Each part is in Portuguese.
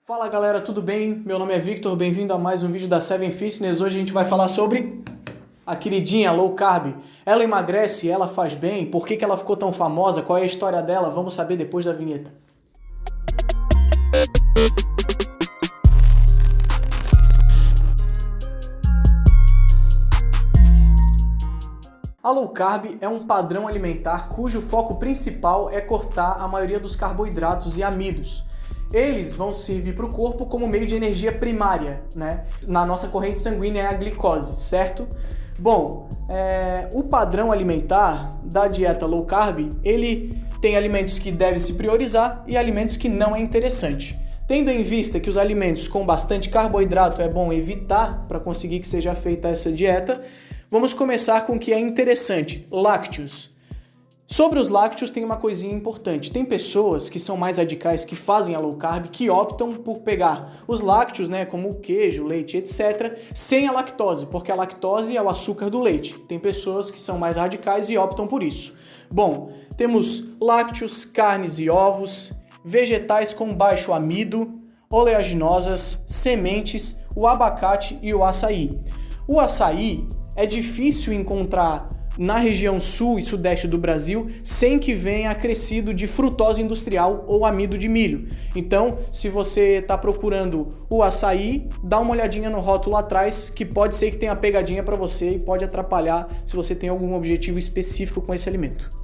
Fala galera, tudo bem? Meu nome é Victor, bem-vindo a mais um vídeo da Seven Fitness. Hoje a gente vai falar sobre a queridinha low carb. Ela emagrece, ela faz bem, por que ela ficou tão famosa, qual é a história dela? Vamos saber depois da vinheta. A low carb é um padrão alimentar cujo foco principal é cortar a maioria dos carboidratos e amidos. Eles vão servir para o corpo como meio de energia primária, né? Na nossa corrente sanguínea é a glicose, certo? Bom, o padrão alimentar da dieta low carb, ele tem alimentos que deve se priorizar e alimentos que não é interessante. Tendo em vista que os alimentos com bastante carboidrato é bom evitar para conseguir que seja feita essa dieta, vamos começar com o que é interessante, lácteos. Sobre os lácteos tem uma coisinha importante. Tem pessoas que são mais radicais, que fazem a low carb, que optam por pegar os lácteos, né, como o queijo, leite, etc., sem a lactose, porque a lactose é o açúcar do leite. Tem pessoas que são mais radicais e optam por isso. Bom, temos lácteos, carnes e ovos, vegetais com baixo amido, oleaginosas, sementes, o abacate e o açaí. O açaí é difícil encontrar na região sul e sudeste do Brasil, sem que venha acrescido de frutose industrial ou amido de milho. Então, se você está procurando o açaí, dá uma olhadinha no rótulo atrás, que pode ser que tenha pegadinha para você e pode atrapalhar se você tem algum objetivo específico com esse alimento.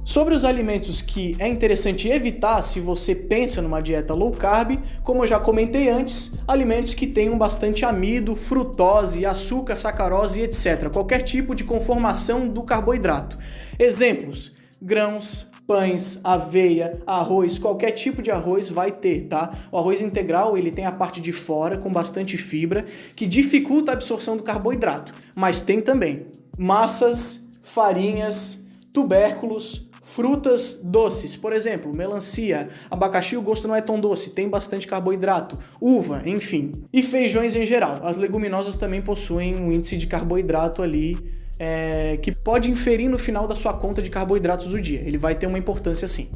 Sobre os alimentos que é interessante evitar se você pensa numa dieta low carb, como eu já comentei antes, alimentos que tenham bastante amido, frutose, açúcar, sacarose, etc. Qualquer tipo de conformação do carboidrato. Exemplos: grãos, pães, aveia, arroz, qualquer tipo de arroz vai ter, tá? O arroz integral, ele tem a parte de fora com bastante fibra, que dificulta a absorção do carboidrato, mas tem também massas, farinhas, tubérculos, frutas doces, por exemplo, melancia, abacaxi, o gosto não é tão doce, tem bastante carboidrato, uva, enfim. E feijões em geral. As leguminosas também possuem um índice de carboidrato ali que pode inferir no final da sua conta de carboidratos do dia. Ele vai ter uma importância sim.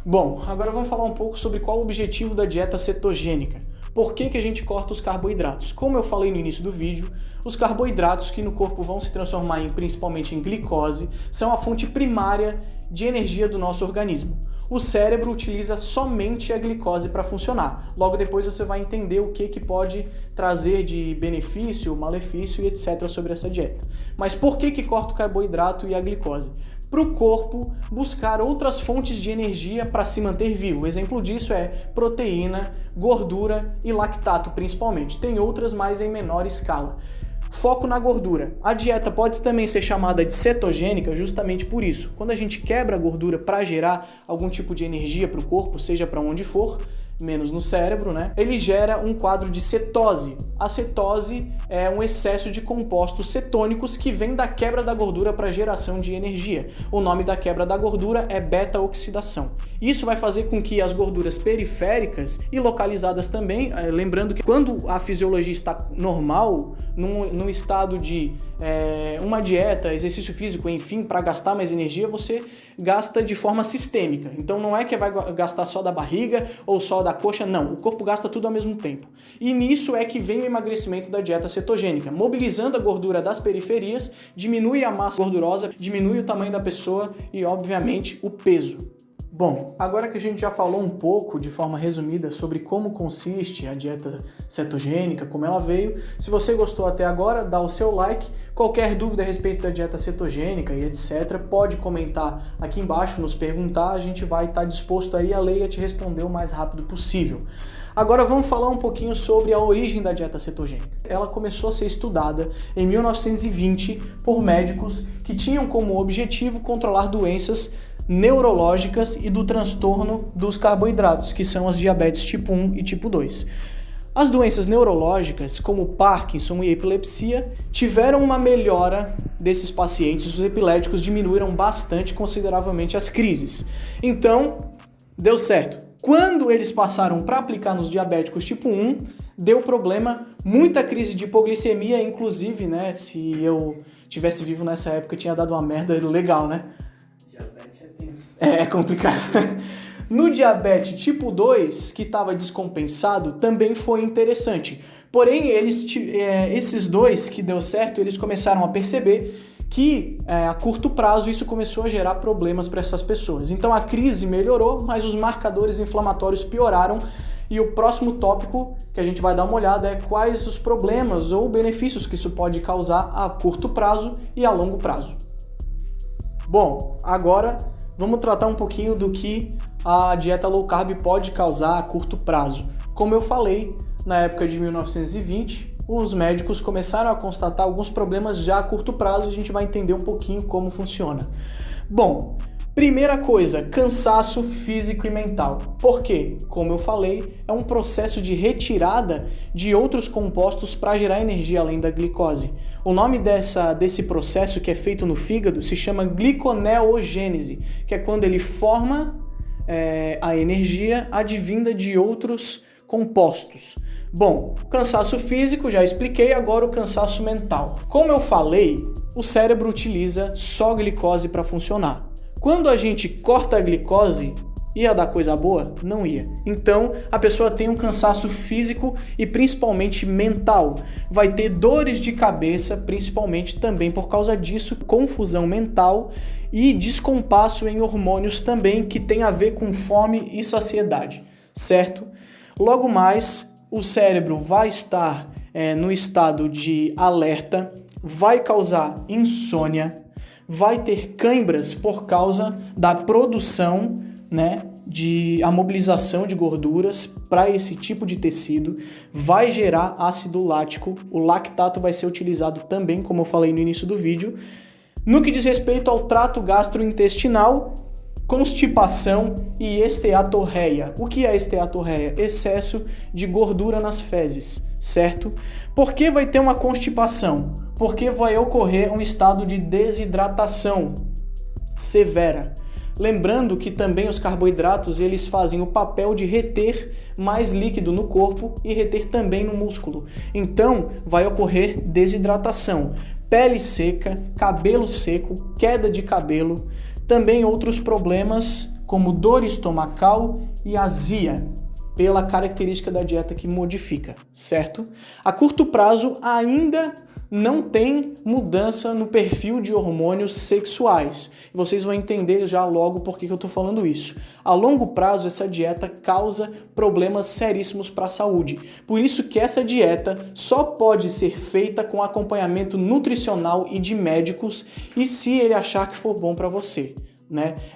Bom, agora vamos falar um pouco sobre qual o objetivo da dieta cetogênica. Por que a gente corta os carboidratos? Como eu falei no início do vídeo, os carboidratos que no corpo vão se transformar principalmente em glicose são a fonte primária de energia do nosso organismo. O cérebro utiliza somente a glicose para funcionar. Logo depois você vai entender o que pode trazer de benefício, malefício e etc. sobre essa dieta. Mas por que corta o carboidrato e a glicose? Para o corpo buscar outras fontes de energia para se manter vivo. O exemplo disso é proteína, gordura e lactato principalmente. Tem outras, mas em menor escala. Foco na gordura. A dieta pode também ser chamada de cetogênica justamente por isso. Quando a gente quebra a gordura para gerar algum tipo de energia para o corpo, seja para onde for, menos no cérebro, né? Ele gera um quadro de cetose. A cetose é um excesso de compostos cetônicos que vem da quebra da gordura para geração de energia. O nome da quebra da gordura é beta-oxidação. Isso vai fazer com que as gorduras periféricas e localizadas também, lembrando que quando a fisiologia está normal, num estado de uma dieta, exercício físico, enfim, para gastar mais energia, você gasta de forma sistêmica. Então não é que vai gastar só da barriga ou só da coxa, não. O corpo gasta tudo ao mesmo tempo. E nisso é que vem o emagrecimento da dieta cetogênica. Mobilizando a gordura das periferias, diminui a massa gordurosa, diminui o tamanho da pessoa e, obviamente, o peso. Bom, agora que a gente já falou um pouco, de forma resumida, sobre como consiste a dieta cetogênica, como ela veio, se você gostou até agora, dá o seu like. Qualquer dúvida a respeito da dieta cetogênica e etc., pode comentar aqui embaixo, nos perguntar, a gente vai estar disposto aí a ler e a te responder o mais rápido possível. Agora vamos falar um pouquinho sobre a origem da dieta cetogênica. Ela começou a ser estudada em 1920 por médicos que tinham como objetivo controlar doenças neurológicas e do transtorno dos carboidratos, que são as diabetes tipo 1 e tipo 2. As doenças neurológicas, como Parkinson e epilepsia, tiveram uma melhora desses pacientes, os epiléticos diminuíram bastante, consideravelmente, as crises. Então, deu certo. Quando eles passaram para aplicar nos diabéticos tipo 1, deu problema, muita crise de hipoglicemia, inclusive, né, se eu tivesse vivo nessa época, tinha dado uma merda legal, né? Diabetes é tenso. É complicado. No diabetes tipo 2, que estava descompensado, também foi interessante. Porém, esses dois que deu certo, eles começaram a perceber que a curto prazo isso começou a gerar problemas para essas pessoas. Então a crise melhorou, mas os marcadores inflamatórios pioraram. E o próximo tópico que a gente vai dar uma olhada é quais os problemas ou benefícios que isso pode causar a curto prazo e a longo prazo. Bom, agora vamos tratar um pouquinho do que a dieta low carb pode causar a curto prazo. Como eu falei, na época de 1920, os médicos começaram a constatar alguns problemas já a curto prazo e a gente vai entender um pouquinho como funciona. Bom, primeira coisa, cansaço físico e mental. Por quê? Como eu falei, é um processo de retirada de outros compostos para gerar energia além da glicose. O nome desse processo que é feito no fígado se chama gliconeogênese, que é quando ele forma a energia advinda de outros compostos. Bom, cansaço físico, já expliquei, agora o cansaço mental. Como eu falei, o cérebro utiliza só glicose para funcionar. Quando a gente corta a glicose, ia dar coisa boa? Não ia. Então, a pessoa tem um cansaço físico e principalmente mental. Vai ter dores de cabeça, principalmente também por causa disso, confusão mental e descompasso em hormônios também, que tem a ver com fome e saciedade, certo? Logo mais, o cérebro vai estar no estado de alerta, vai causar insônia, vai ter câimbras por causa da produção, de a mobilização de gorduras para esse tipo de tecido, vai gerar ácido lático, o lactato vai ser utilizado também, como eu falei no início do vídeo. No que diz respeito ao trato gastrointestinal, constipação e esteatorreia. O que é esteatorreia? Excesso de gordura nas fezes, certo? Por que vai ter uma constipação? Porque vai ocorrer um estado de desidratação severa. Lembrando que também os carboidratos eles fazem o papel de reter mais líquido no corpo e reter também no músculo. Então vai ocorrer desidratação, pele seca, cabelo seco, queda de cabelo, também outros problemas como dor estomacal e azia, pela característica da dieta que modifica, certo? A curto prazo ainda não tem mudança no perfil de hormônios sexuais. Vocês vão entender já logo por que eu estou falando isso. A longo prazo, essa dieta causa problemas seríssimos para a saúde. Por isso que essa dieta só pode ser feita com acompanhamento nutricional e de médicos e se ele achar que for bom para você.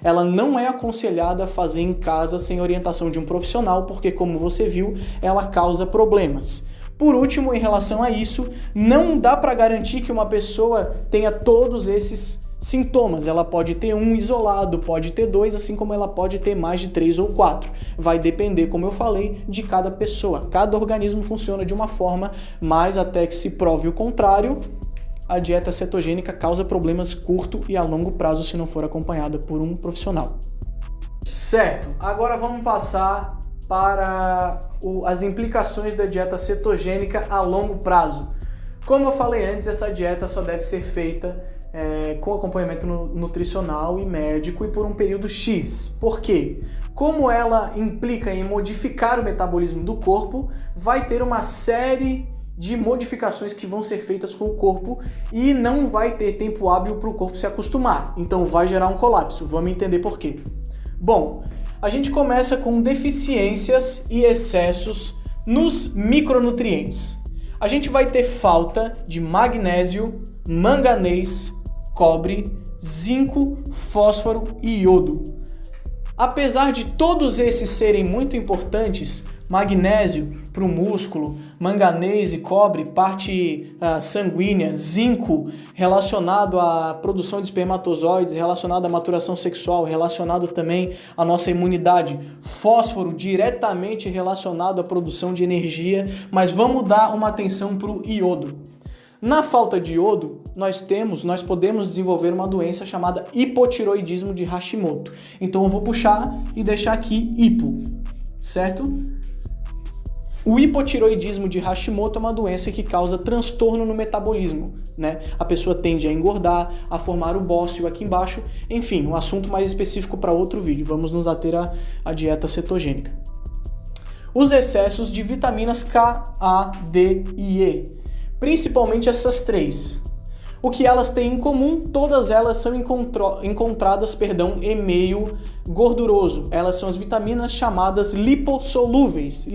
Ela não é aconselhada a fazer em casa sem orientação de um profissional, porque como você viu, ela causa problemas. Por último, em relação a isso, não dá para garantir que uma pessoa tenha todos esses sintomas. Ela pode ter um isolado, pode ter dois, assim como ela pode ter mais de 3 ou 4. Vai depender, como eu falei, de cada pessoa. Cada organismo funciona de uma forma, mas até que se prove o contrário, a dieta cetogênica causa problemas curto e a longo prazo se não for acompanhada por um profissional. Certo, agora vamos passar para as implicações da dieta cetogênica a longo prazo. Como eu falei antes, essa dieta só deve ser feita com acompanhamento nutricional e médico e por um período X. Por quê? Como ela implica em modificar o metabolismo do corpo, vai ter uma série de modificações que vão ser feitas com o corpo e não vai ter tempo hábil para o corpo se acostumar. Então vai gerar um colapso. Vamos entender por quê. Bom, a gente começa com deficiências e excessos nos micronutrientes. A gente vai ter falta de magnésio, manganês, cobre, zinco, fósforo e iodo. Apesar de todos esses serem muito importantes, magnésio para o músculo, manganês e cobre, parte sanguínea, zinco relacionado à produção de espermatozoides, relacionado à maturação sexual, relacionado também à nossa imunidade, fósforo diretamente relacionado à produção de energia, mas vamos dar uma atenção para o iodo. Na falta de iodo, nós podemos desenvolver uma doença chamada hipotiroidismo de Hashimoto. Então eu vou puxar e deixar aqui hipo, certo? O hipotireoidismo de Hashimoto é uma doença que causa transtorno no metabolismo, né? A pessoa tende a engordar, a formar o bócio aqui embaixo, enfim, um assunto mais específico para outro vídeo. Vamos nos ater à dieta cetogênica. Os excessos de vitaminas K, A, D e E, principalmente essas três. O que elas têm em comum? Todas elas são encontradas em meio gorduroso. Elas são as vitaminas chamadas lipossolúveis,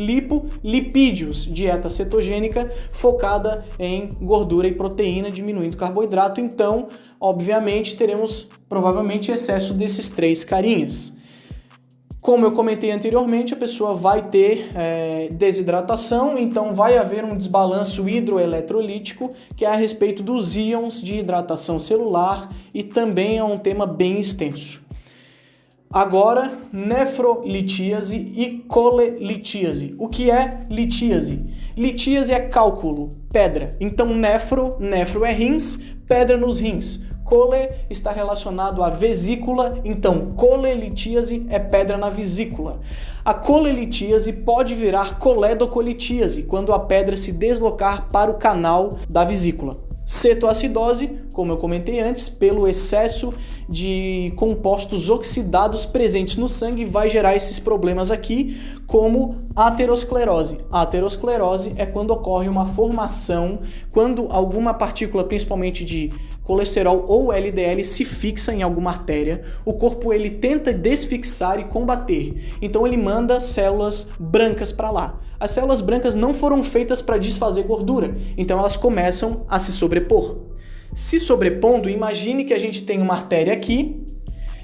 lipídios, dieta cetogênica focada em gordura e proteína, diminuindo carboidrato. Então, obviamente, teremos provavelmente excesso desses três carinhas. Como eu comentei anteriormente, a pessoa vai ter desidratação, então vai haver um desbalanço hidroeletrolítico, que é a respeito dos íons de hidratação celular e também é um tema bem extenso. Agora, nefrolitíase e colelitíase. O que é litíase? Litíase é cálculo, pedra. Então, nefro é rins, pedra nos rins. Cole está relacionado à vesícula, então colelitíase é pedra na vesícula. A colelitíase pode virar coledocolitíase, quando a pedra se deslocar para o canal da vesícula. Cetoacidose, como eu comentei antes, pelo excesso de compostos oxidados presentes no sangue, vai gerar esses problemas aqui, como aterosclerose. A aterosclerose é quando ocorre uma formação, quando alguma partícula, principalmente de colesterol ou LDL, se fixa em alguma artéria, o corpo ele tenta desfixar e combater. Então ele manda células brancas para lá. As células brancas não foram feitas para desfazer gordura, então elas começam a se sobrepor. Se sobrepondo, imagine que a gente tem uma artéria aqui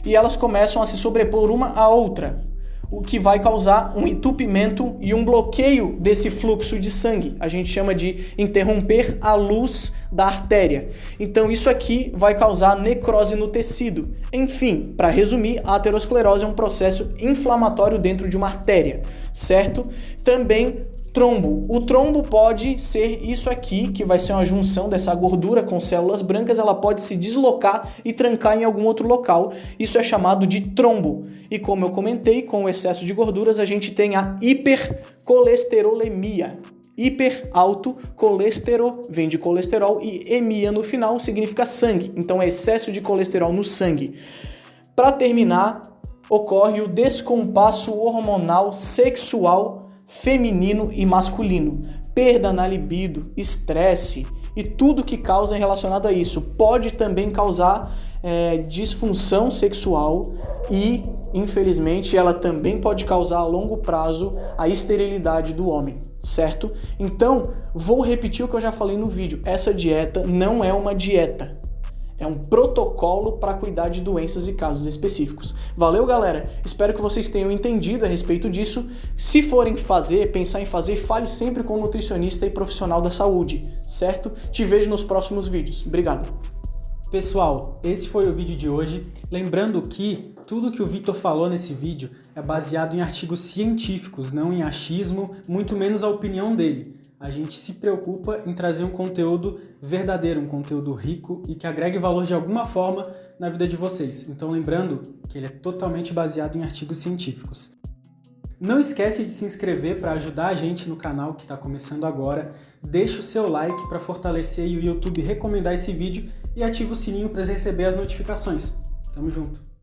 e elas começam a se sobrepor uma à outra, o que vai causar um entupimento e um bloqueio desse fluxo de sangue. A gente chama de interromper a luz da artéria. Então isso aqui vai causar necrose no tecido. Enfim, para resumir, a aterosclerose é um processo inflamatório dentro de uma artéria, certo? Também trombo. O trombo pode ser isso aqui, que vai ser uma junção dessa gordura com células brancas, ela pode se deslocar e trancar em algum outro local. Isso é chamado de trombo. E como eu comentei, com o excesso de gorduras, a gente tem a hipercolesterolemia. Hiper, alto, colesterol, vem de colesterol, e emia no final significa sangue. Então é excesso de colesterol no sangue. Para terminar, ocorre o descompasso hormonal sexual feminino e masculino, perda na libido, estresse e tudo que causa relacionado a isso. Pode também causar disfunção sexual e, infelizmente, ela também pode causar a longo prazo a esterilidade do homem, certo? Então, vou repetir o que eu já falei no vídeo. Essa dieta não é uma dieta. É um protocolo para cuidar de doenças e casos específicos. Valeu, galera? Espero que vocês tenham entendido a respeito disso. Se forem pensar em fazer, fale sempre com um nutricionista e profissional da saúde, certo? Te vejo nos próximos vídeos. Obrigado. Pessoal, esse foi o vídeo de hoje. Lembrando que tudo que o Vitor falou nesse vídeo é baseado em artigos científicos, não em achismo, muito menos a opinião dele. A gente se preocupa em trazer um conteúdo verdadeiro, um conteúdo rico e que agregue valor de alguma forma na vida de vocês. Então lembrando que ele é totalmente baseado em artigos científicos. Não esquece de se inscrever para ajudar a gente no canal que está começando agora. Deixa o seu like para fortalecer e o YouTube recomendar esse vídeo e ativa o sininho para receber as notificações. Tamo junto!